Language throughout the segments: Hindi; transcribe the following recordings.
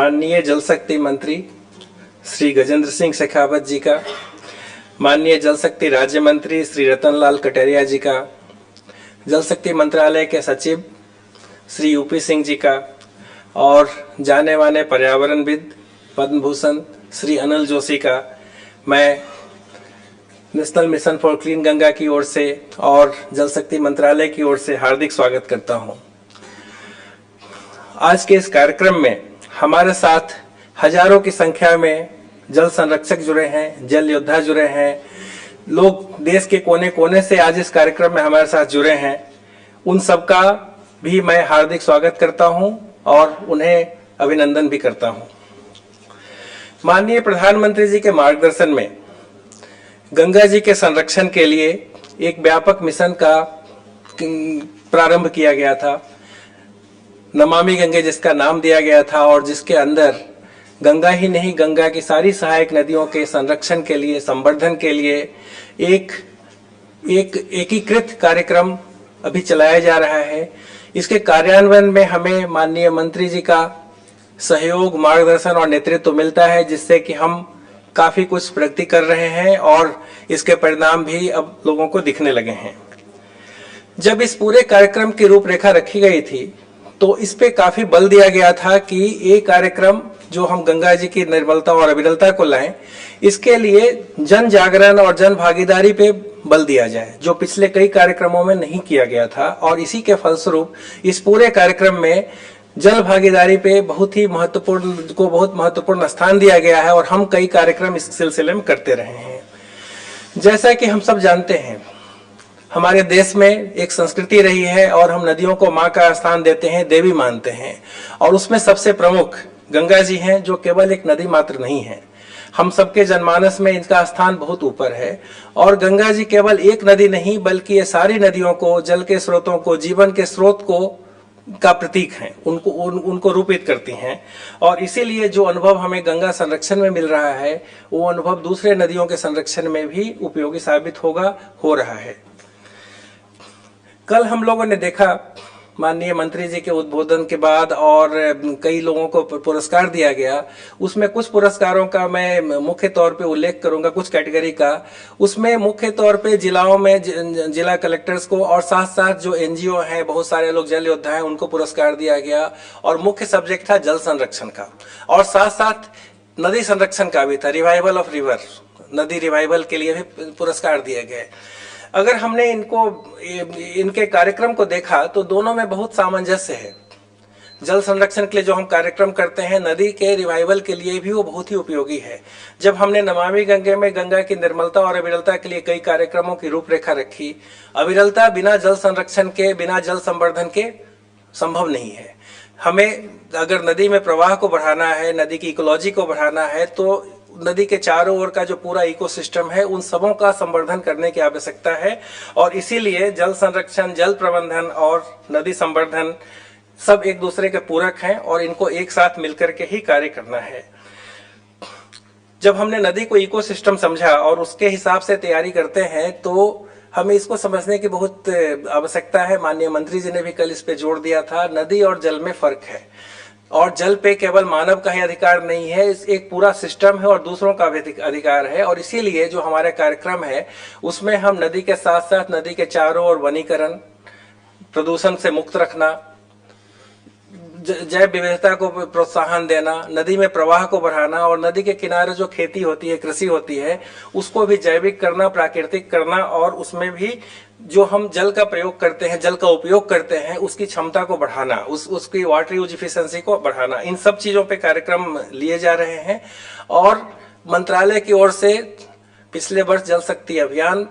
माननीय जल शक्ति मंत्री श्री गजेंद्र सिंह शेखावत जी का, माननीय जल शक्ति राज्य मंत्री श्री रतनलाल कटारिया जी का, जल शक्ति मंत्रालय के सचिव श्री यूपी सिंह जी का और जाने माने पर्यावरणविद पद्म भूषण श्री अनिल जोशी का मैं national mission for clean Ganga की ओर से और जल शक्ति मंत्रालय की ओर से हार्दिक स्वागत करता हूं। आज के इस कार्यक्रम में हमारे साथ हजारों की संख्या में जल संरक्षक जुड़े हैं, जल योद्धा जुड़े हैं, लोग देश के कोने कोने से आज इस कार्यक्रम में हमारे साथ जुड़े हैं। उन सबका भी मैं हार्दिक स्वागत करता हूं और उन्हें अभिनंदन भी करता हूं। माननीय प्रधानमंत्री जी के मार्गदर्शन में गंगा जी के संरक्षण के लिए एक व्यापक मिशन का प्रारंभ किया गया था, नमामि गंगे जिसका नाम दिया गया था, और जिसके अंदर गंगा ही नहीं, गंगा की सारी सहायक नदियों के संरक्षण के लिए, संवर्धन के लिए एक एकीकृत कार्यक्रम अभी चलाया जा रहा है। इसके कार्यान्वयन में हमें माननीय मंत्री जी का सहयोग, मार्गदर्शन और नेतृत्व मिलता है, जिससे कि हम काफी कुछ प्रगति कर रहे हैं और इसके परिणाम भी अब लोगों को दिखने लगे हैं। जब इस पूरे कार्यक्रम की रूपरेखा रखी गई थी तो इस पे काफी बल दिया गया था कि ये कार्यक्रम जो हम गंगा जी की निर्मलता और अविरलता को लाएं, इसके लिए जन जागरण और जन भागीदारी पे बल दिया जाए, जो पिछले कई कार्यक्रमों में नहीं किया गया था। और इसी के फलस्वरूप इस पूरे कार्यक्रम में जल भागीदारी पे बहुत महत्वपूर्ण स्थान दिया गया है और हम कई कार्यक्रम इस सिलसिले में करते रहे हैं। जैसा कि हम सब जानते हैं, हमारे देश में एक संस्कृति रही है और हम नदियों को माँ का स्थान देते हैं, देवी मानते हैं, और उसमें सबसे प्रमुख गंगा जी हैं, जो केवल एक नदी मात्र नहीं है। हम सबके जनमानस में इनका स्थान बहुत ऊपर है और गंगा जी केवल एक नदी नहीं बल्कि ये सारी नदियों को, जल के स्रोतों को, जीवन के स्रोत को का प्रतीक हैं, उनको रूपित करती हैं। और इसीलिए जो अनुभव हमें गंगा संरक्षण में मिल रहा है वो अनुभव दूसरे नदियों के संरक्षण में भी उपयोगी साबित हो रहा है। कल हम लोगों ने देखा माननीय मंत्री जी के उद्बोधन के बाद और कई लोगों को पुरस्कार दिया गया। उसमें कुछ पुरस्कारों का मैं मुख्य तौर पे उल्लेख करूंगा, कुछ कैटेगरी का। उसमें मुख्य तौर पे जिलाओं में जिला कलेक्टर्स को और साथ साथ जो एनजीओ हैं, बहुत सारे लोग जल योद्धा हैं, उनको पुरस्कार दिया गया। और मुख्य सब्जेक्ट था जल संरक्षण का और साथ साथ नदी संरक्षण का भी था, रिवाइवल ऑफ रिवर, नदी रिवाइवल के लिए भी पुरस्कार दिए गए। अगर हमने इनके कार्यक्रम को देखा तो दोनों में बहुत सामंजस्य है। जल संरक्षण के लिए जो हम कार्यक्रम करते हैं, नदी के रिवाइवल के लिए भी वो बहुत ही उपयोगी है। जब हमने नमामि गंगे में गंगा की निर्मलता और अविरलता के लिए कई कार्यक्रमों की रूपरेखा रखी, अविरलता बिना जल संरक्षण के, बिना जल संवर्धन के संभव नहीं है। हमें अगर नदी में प्रवाह को बढ़ाना है, नदी की इकोलॉजी को बढ़ाना है, तो नदी के चारों ओर का जो पूरा इकोसिस्टम है, उन सबों का संवर्धन करने की आवश्यकता है। और इसीलिए जल संरक्षण, जल प्रबंधन और नदी संवर्धन सब एक दूसरे के पूरक हैं और इनको एक साथ मिलकर के ही कार्य करना है। जब हमने नदी को इकोसिस्टम समझा और उसके हिसाब से तैयारी करते हैं तो हमें इसको समझने की बहुत आवश्यकता है। माननीय मंत्री जी ने भी कल इस पे जोर दिया था। नदी और जल में फर्क है और जल पे केवल मानव का ही अधिकार नहीं है, एक पूरा सिस्टम है और दूसरों का भी अधिकार है। और इसीलिए जो हमारा कार्यक्रम है उसमें हम नदी के साथ साथ नदी के चारों ओर वनीकरण, प्रदूषण से मुक्त रखना, जैव विविधता को प्रोत्साहन देना, नदी में प्रवाह को बढ़ाना और नदी के किनारे जो खेती होती है, कृषि होती है, उसको भी जैविक करना, प्राकृतिक करना और उसमें भी जो हम जल का प्रयोग करते हैं, जल का उपयोग करते हैं, उसकी क्षमता को बढ़ाना, उसकी वाटर यूज इफिशिएंसी को बढ़ाना, इन सब चीजों पे कार्यक्रम लिए जा रहे हैं। और मंत्रालय की ओर से पिछले वर्ष जल शक्ति अभियान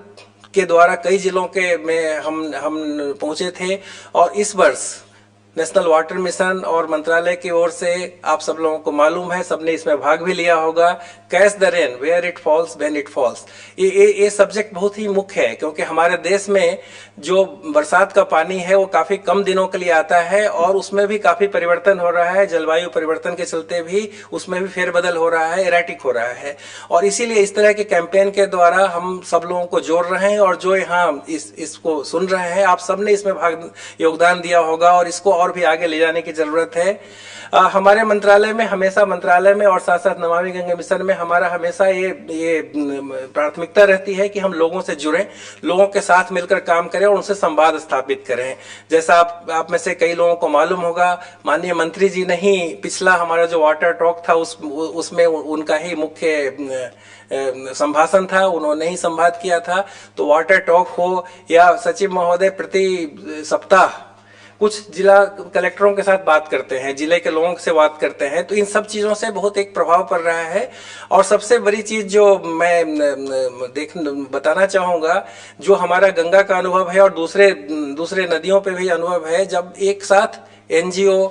के द्वारा कई जिलों के में हम पहुंचे थे और इस वर्ष नेशनल वाटर मिशन और मंत्रालय की ओर से आप सब लोगों को मालूम है, सबने इसमें भाग भी लिया होगा, catch the rain where it falls when it falls. ये सब्जेक्ट बहुत ही मुख्य है क्योंकि हमारे देश में जो बरसात का पानी है वो काफी कम दिनों के लिए आता है और उसमें भी काफी परिवर्तन हो रहा है। जलवायु परिवर्तन के चलते भी उसमें भी फेरबदल हो रहा है, एराटिक हो रहा है। और इसीलिए इस तरह के कैंपेन के द्वारा हम सब लोगों को जोड़ रहे हैं और जो यहाँ इसको सुन रहे हैं, आप सबने इसमें योगदान दिया होगा और इसको और भी आगे ले जाने की जरूरत है। हमारे मंत्रालय में हमेशा मंत्रालय में और साथ साथ नमामि गंगे मिशन में हमारा हमेशा ये प्राथमिकता रहती है कि हम लोगों से जुड़ें, लोगों के साथ मिलकर काम करें और उनसे संवाद स्थापित करें। जैसा आप में से कई लोगों को मालूम होगा, माननीय मंत्री जी ने ही पिछला हमारा जो वाटर टॉक था उसमें उनका ही मुख्य संभाषण था, उन्होंने ही संवाद किया था। तो वाटर टॉक हो या सचिव महोदय प्रति सप्ताह कुछ जिला कलेक्टरों के साथ बात करते हैं, जिले के लोगों से बात करते हैं, तो इन सब चीज़ों से बहुत एक प्रभाव पड़ रहा है। और सबसे बड़ी चीज़ जो मैं बताना चाहूँगा, जो हमारा गंगा का अनुभव है और दूसरे नदियों पे भी अनुभव है, जब एक साथ एनजीओ,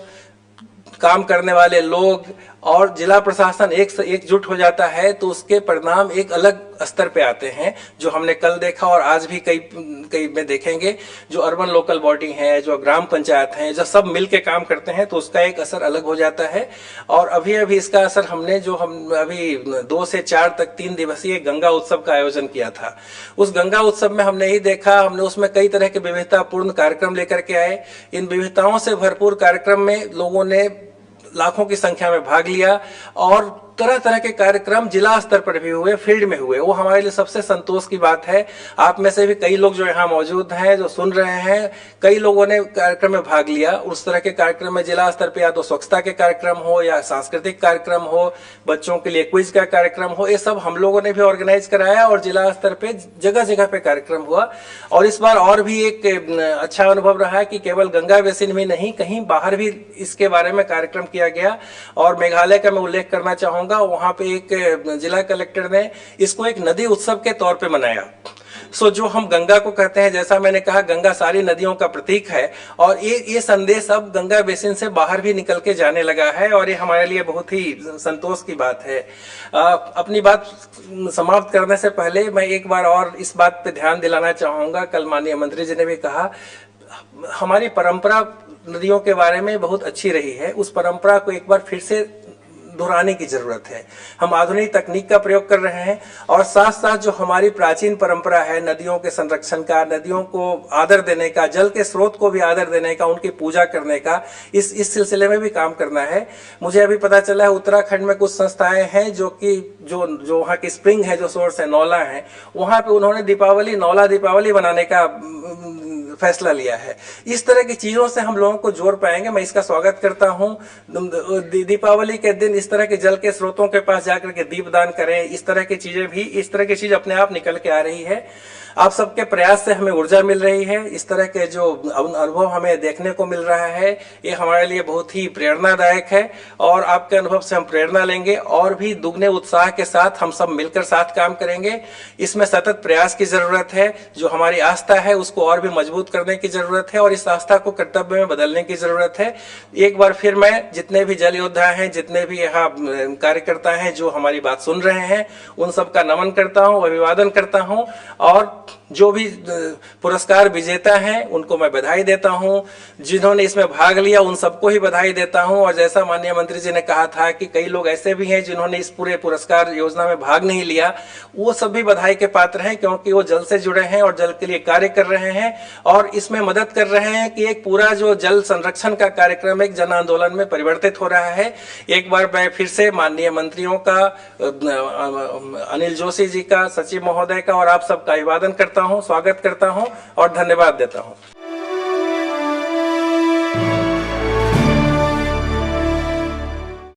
काम करने वाले लोग और जिला प्रशासन एकजुट हो जाता है तो उसके परिणाम एक अलग स्तर पे आते हैं, जो हमने कल देखा और आज भी कई में देखेंगे। जो अर्बन लोकल बॉडी है, जो ग्राम पंचायत है, जब सब मिल के काम करते हैं तो उसका एक असर अलग हो जाता है। और अभी इसका असर हम अभी 2 से 4 तक 3 दिवसीय गंगा उत्सव का आयोजन किया था। उस गंगा उत्सव में हमने ही देखा, हमने उसमें कई तरह के विविधतापूर्ण कार्यक्रम लेकर के आए। इन विविधताओं से भरपूर कार्यक्रम में लोगों ने लाखों की संख्या में भाग लिया और तरह तरह के कार्यक्रम जिला स्तर पर भी हुए, फील्ड में हुए। वो हमारे लिए सबसे संतोष की बात है। आप में से भी कई लोग जो यहाँ मौजूद हैं, जो सुन रहे हैं, कई लोगों ने कार्यक्रम में भाग लिया। उस तरह के कार्यक्रम में जिला स्तर पर या तो स्वच्छता के कार्यक्रम हो या सांस्कृतिक कार्यक्रम हो, बच्चों के लिए क्विज का कार्यक्रम हो, ये सब हम लोगों ने भी ऑर्गेनाइज कराया और जिला स्तर पे जगह जगह पे कार्यक्रम हुआ। और इस बार और भी एक अच्छा अनुभव रहा कि केवल गंगा बेसिन में नहीं, कहीं बाहर भी इसके बारे में कार्यक्रम किया गया। और मेघालय का मैं उल्लेख करना चाहूंगा, वहां पे एक जिला कलेक्टर ने इसको एक नदी उत्सव के तौर पे मनाया। जो हम गंगा को कहते हैं, जैसा मैंने कहा, गंगा सारी नदियों का प्रतीक है और ये संदेश अब गंगा बेसिन से बाहर भी निकल के जाने लगा है और ये हमारे लिए बहुत ही संतोष की बात है। अपनी बात समाप्त करने से पहले मैं एक बार और इस बात पे ध्यान दिलाना चाहूंगा। कल माननीय मंत्री जी ने भी कहा, हमारी परंपरा नदियों के बारे में बहुत अच्छी रही है, उस परंपरा को एक बार फिर से दोहराने की जरूरत है। हम आधुनिक तकनीक का प्रयोग कर रहे हैं और साथ साथ जो हमारी प्राचीन परंपरा है नदियों के संरक्षण का, नदियों को आदर देने का, जल के स्रोत को भी आदर देने का, उनकी पूजा करने का, इस सिलसिले में भी काम करना है। मुझे अभी पता चला है उत्तराखंड में कुछ संस्थाएं हैं जो वहाँ की स्प्रिंग है, जो सोर्स है, नौला है, वहां पे उन्होंने नौला दीपावली बनाने का फैसला लिया है। इस तरह की चीजों से हम लोगों को जोड़ पाएंगे। मैं इसका स्वागत करता हूं। दीपावली के दिन इस तरह के जल के स्रोतों के पास जाकर के दीपदान करें, इस तरह की चीज अपने आप निकल के आ रही है। आप सबके प्रयास से हमें ऊर्जा मिल रही है। इस तरह के जो अनुभव हमें देखने को मिल रहा है, ये हमारे लिए बहुत ही प्रेरणादायक है और आपके अनुभव से हम प्रेरणा लेंगे और भी दुगने उत्साह के साथ हम सब मिलकर साथ काम करेंगे। इसमें सतत प्रयास की जरूरत है। जो हमारी आस्था है उसको और भी मजबूत करने की जरूरत है और इस आस्था को कर्तव्य में बदलने की जरूरत है। एक बार फिर मैं जितने भी जल योद्धा हैं, जितने भी यहाँ कार्यकर्ता हैं जो हमारी बात सुन रहे हैं, उन सबका नमन करता हूँ, अभिवादन करता हूँ और जो भी पुरस्कार विजेता हैं उनको मैं बधाई देता हूं। जिन्होंने इसमें भाग लिया उन सबको ही बधाई देता हूं। और जैसा माननीय मंत्री जी ने कहा था कि कई लोग ऐसे भी हैं जिन्होंने इस पूरे पुरस्कार योजना में भाग नहीं लिया, वो सब भी बधाई के पात्र हैं, क्योंकि वो जल से जुड़े हैं और जल के लिए कार्य कर रहे हैं और इसमें मदद कर रहे हैं कि एक पूरा जो जल संरक्षण का कार्यक्रम एक जन आंदोलन में परिवर्तित हो रहा है। एक बार मैं फिर से माननीय मंत्रियों का, अनिल जोशी जी का, सचिव महोदय का और आप सबका अभिवादन करता हूं, स्वागत करता हूं और धन्यवाद देता हूं।